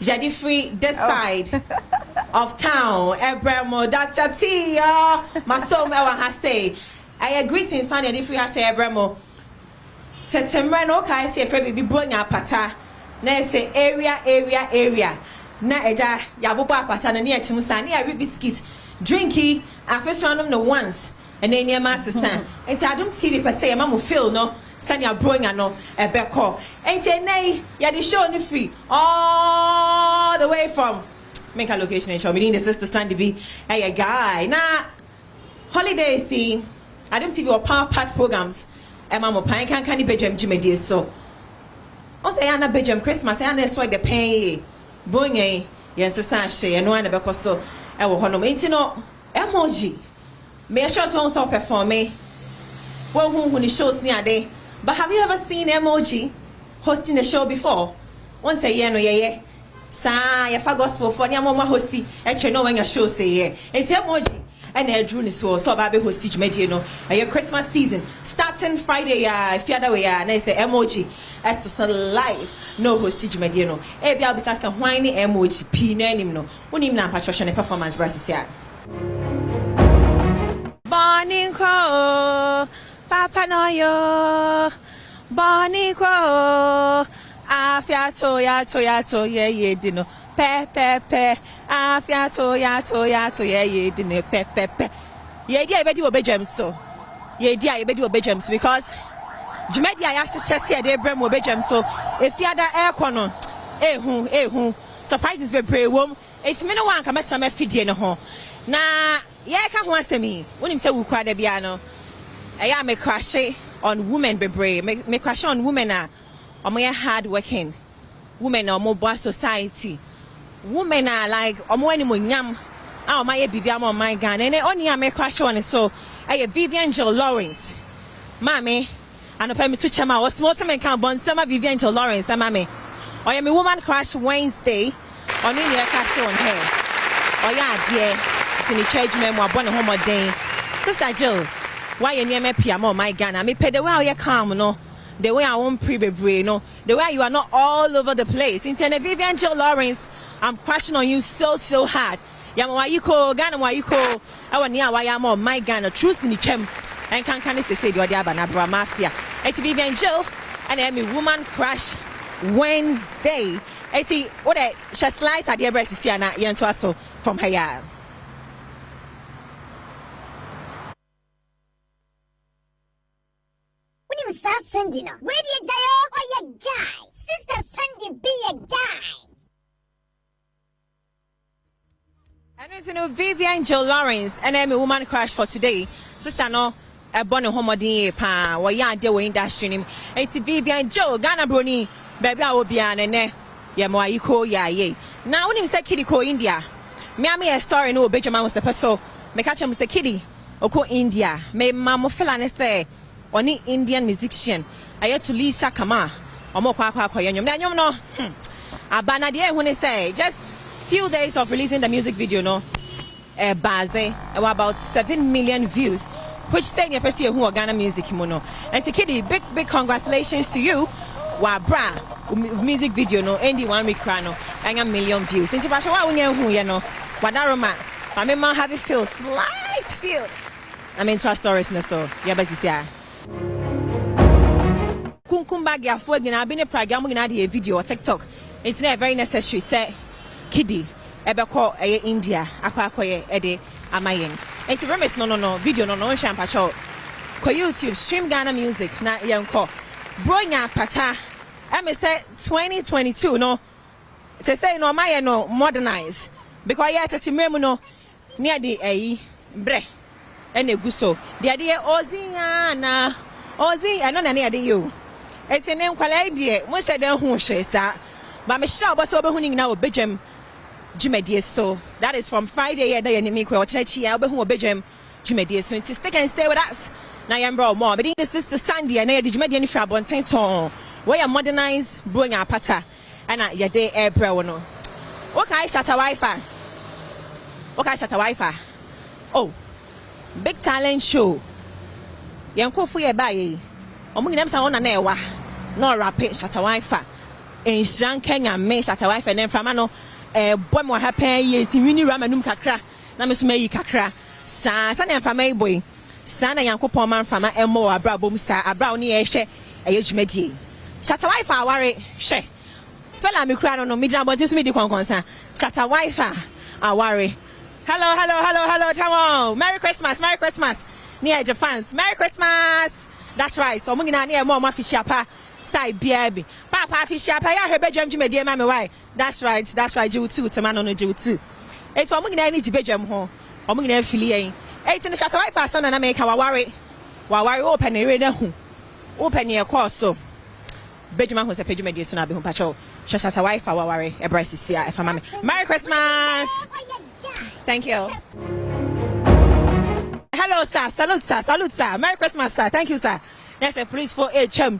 Jadi free this side of town. Ebremo, Dr. T, my son, has say. I greetings, man. Jadi free has say Ebremo. Tetemreno, okay, say Fred be bring a pata. Na say area. Na eja yabuba pata na near Timusani. I read biscuit, drinky. I first random the once, and then near master stand. And I don't see the per se. Mamu feel no. Sanya bring no a beko. Ain't say nay, ya the show ni free all the way from make a location and show me the sister Sandy be a guy. Nah holidays see I don't see your power part programs and mama pine can Bedroom Jimmy so also Anna Bedroom Christmas and that's why the pay bring a yes sashay and one because so I will honor me no emoji. May I show so perform me well who shows near day. But have you ever seen emoji hosting a show before? Once a year, no, yeah. Sa, if I gospel for your mama hosting, actually, no when your show say, yeah. It's emoji. And I drew this so I'll be hostage media, no. Your Christmas season starting Friday, if you're the way, and I say emoji. It's live, no hostage media, no. I'll be some whiny emoji, pin, no. When him now patrician performance versus ya. Morning call. Papa Noyo, Bonnie Quo, Afia Toya, ye dino, pe, Afia Toya, ye dino, pe. Ye dear, I bet you obey gems so. Ye dear, I bet you obey gems because Jumedia asked to chest here, they bring obey gems so. If you had that air corner, who, surprises be brave womb, it's me no one come at some FD in a home. Nah, yeah, come once to me. When him say we cry the piano. I am a crash on women be brave. Me crash on women are more hard working. Women are more boss society. Women are like more anymore yam. Oh my baby, I'm on my gun. And only I make crash on it. So I Vivian Joe Lawrence. Mammy, and a permit to chama or small time can born summer Vivian Joe Lawrence, mammy. Or I am a woman crash Wednesday. Or me a crash on her. Oh yeah, dear. It's in the church memoir, born a home day. Sister Jill. Why you near me piano, my Ghana? Me pay the way you calm, no. The way I won't pre-be no. The way you are not all over the place. In Vivian Joe Lawrence, I'm crashing on you so hard. Yama why you call Ghana? Why you call? I want near why I'm on my Ghana. Truth in the chem. And can say you are the Abanabra Mafia. It's Vivian Joe, and I'm a woman crash Wednesday. It's what I shall slide at the breast is here now. Yanto from here. Sandy, no. Where do you go? Oh, you guy. Sister Sandy be a guy. And it's Vivian Joe Lawrence, and I'm a woman crash for today. Sister, no, a bonnet homodine pa, or ya de industry name. It's Vivian Joe, Ghana Bruni, baby, I will be an and Yamoa, you call ya ye. Now, when you say Kitty call India, me a story no Benjamin was the person. Me catch him Mr. Kitty, or call India. May Mamma Felane say. Only Indian musician. I had to Lisa Kama. Or more no. Abana dear when they say just few days of releasing the music video, no. Baze about 7 million views. Which say you person who are Ghana music mono. And to Kitty, big congratulations to you. Wa bra music video no any 1 week crano and 1 million views. Into Basha when you know. Wadaroma. I mean have it feel slight feel. I mean to our stories no so. Yeah, but it's Kumba ya for gina been a program gina the video or TikTok. It's not very necessary say Kiddy ebeko India akwakoye ede amayen. And to promise no video no shampacho. Ko YouTube stream Ghana music na yanko. Bronya pata I say 2022 no. They say no my no modernize because yet at no near the bre and a guso. The idea Oziana Ozi and on any idea you. It's a name called idea. Most of them who say that, but me sure but over who now Bedroom Jimmy so that is from Friday at the enemy quote here who Bedroom Jimmy so it's stick and stay with us. Now I'm bro more but this is the Sunday and did you make any frab on Tinton where you modernize bring our pata and at your day air bro no. Okay, shut a Wi-Fi. Okay, shut a Wi-Fi. Oh, big talent show. Yanko for your buy. Omugin them sound na newa. No rapid shut a Wi-Fi. in Sri Kenya me shata wife and then from ano boy mo happen ye ti wini ramanum kakra na me so meyi kakra sa na mfama boy sa na yankopon man fama emo abra bom sa abra oni ye hwe ayejumadi shata wife aware hwe fella me kura no me jam but so me di konkonsa shata wife aware hello come on merry christmas near your fans merry christmas that's right so mo ngina na e mo afishia pa style biabi papa afishia pa ya hebedwam jumadi ma me why that's right jiwu 2 temano no jiwu 2 e to mo ngina ni jibedwam ho mo ngina afili yen e ti no shata wife so na make waware open e reda hu open e course so Badwam Ahosepe jumadi so na be hu pacho shata wife waware e brasisia e fama me merry christmas thank you. Hello, sir. Salute, sir. Merry Christmas, sir. Thank you, sir. That's a police for HM.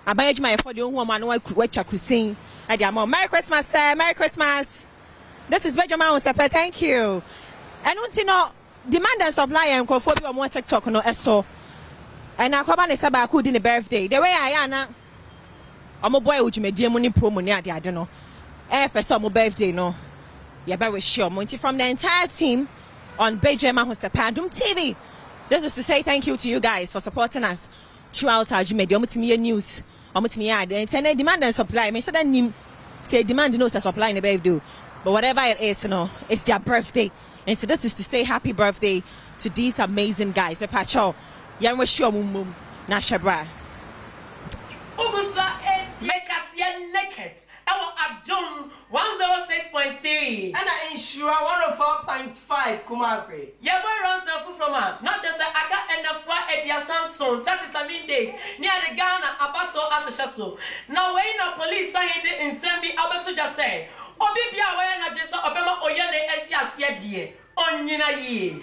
I buy my for the woman who work at Christine. Merry Christmas, sir. Merry Christmas. This is Badwam Ahosepe. Thank you. And you know, demand and supply and call for you on one TikTok no so. And I come on a could in the birthday. The way I am now. I'm a boy which made dear money promo near the I don't know. For some birthday, no. You're very sure. From the entire team on Badwam Ahosepe Adom TV. This is to say thank you to you guys for supporting us throughout our media. News, and demand and supply. Make sure that say demand knows the supply in the baby. But whatever it is, you know, it's their birthday. And so this is to say happy birthday to these amazing guys. Pacho, young sure mum Nashabra. Make us naked. Our Adom 106.3 and I ensure 104.5 Kumasi. Yeah, boy runs off from her. Not just the Aka and the Fwa Edia Sanson, 37 days near the Ghana Abato Ashaso. Now, when the police signed it in Sembi Abato just say, Obibia, when I just Obama Oyane Esia Siadie, Onyina ye.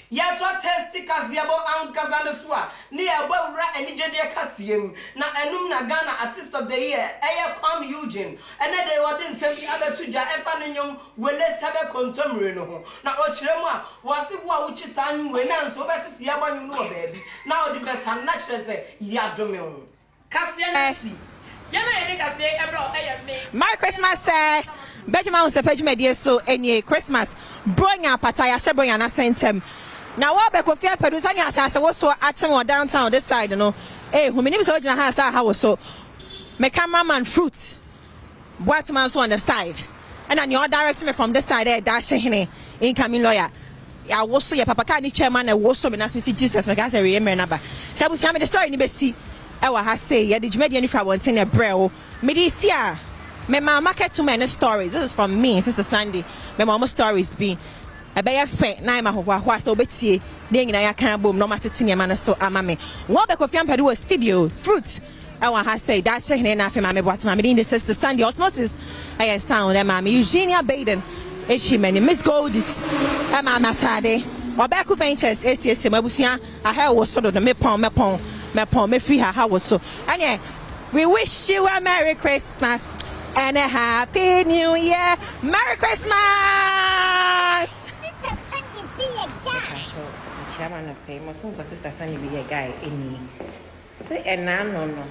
Yet what testy Kaziabo and Kazanasua, near Bora and Nigeria Cassium, now Enumna Ghana Artist of the Year, Ayacom Eugene, and then they were then send the other two Japanese will let's have a contemporary. Now, Ochrema was it what which is time when I'm so better see about you know, baby. Now the best and natural say, Yadomil. Cassian, Merry Christmas, sir. Badwam Ahosepe media so any Christmas. Bronya Pataya Sheboya na sentem. Now what be kofia producer nya asase wo so achen downtown this side no. Eh, who many so gina ha sa ha wo so. Me cameraman fruit. What man so on the side. And then you direct me from this side there dash hene incoming lawyer. Ya wo so ye papa ka ni chairman e wo so me na see Jesus me ka say remember na ba. Say busia me the story ni be see. E wa ha say ye the djumadi ni fra wonten e brɛ me di see a me ma market to many stories. This is from me, Sister Sandy. Me mama stories be. I be fe na ma hwa so betie. De nyina ya kan bom no matete ne ma no so amame. Wo be kofi ampadu wo studio fruit. I want to say that check na fe ma me boat ma me din Sister Sandy osmosis. I sound ma me Eugenia Baden. Echi many Miss Goldis. Ma matade. Obeku Ventures SS mabusia. I ha wo so do me pon me free her how so. Anye we wish you a Merry Christmas. And a Happy New Year! Merry Christmas! Sister Sandy be a guy. Chairman of famous Sister Sandy be a guy. Any say a no.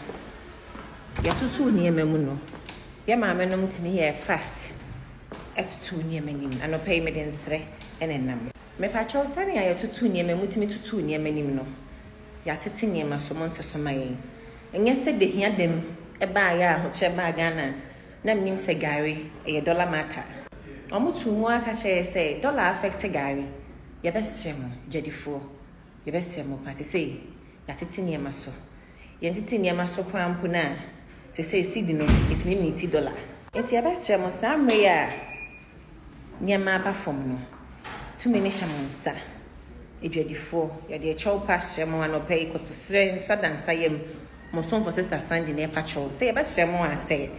You're too near Memuno. Your mamma known to me here fast. At 2 near Menim, and no payment in Sre and a number. Me Pacho Sandy, I are too near Memuti to 2 near Menimno. You're sitting near my Somonta Somaye. And yesterday he had them a buyer, which a bagana. Nam nim say Gary, a dollar matter. Almost 2 more catch say, dollar affect Gary. Your best chemo, Jeddy 4. Your best chemo, party say, that it's in your muscle. Yet in your muscle crown puna. To say, Sidino, it's me $80. It's your best chemo, some way. Near my perform no. Too many shamans, sir. A Jeddy 4, your dear chow pass chemo and no pay to strain sudden sayem. Most for Sister Sandy near patrol. Say, best chemo, I say.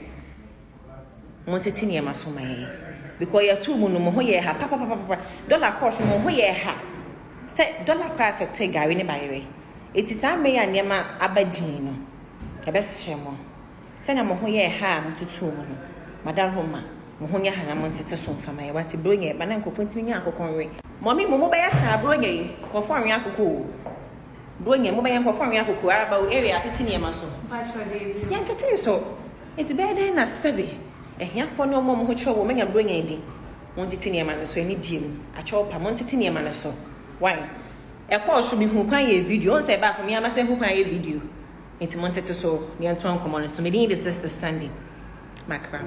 Montetinia Masoma because you're 2 mono ha papa dollar cost mo ha say dollar perfect Gary ne bayre it is am me anema abadin no e be shemo say na mo ha mututu mo no madam homa mo nya ha na mo ntete so mfama ye wati bronya ba na nkofo ntimi nya akokonwe mommy mo be ya sa bronya yi kofo anwe akoko bronya mo be ya kofo anwe akoko araba area atetinia maso ya ntete so It's better na 7. Ehia for no mom ho chowo menya bro nya di. Won titi ne ma no so ani diem. A chowo pa mon titi ne ma no so. Why? E kwa so bi hu kwan ye video. On say ba for me ama say hu kwan ye video. Enti mon titi so ne anto ankomo no so me din the sister standing. Macra.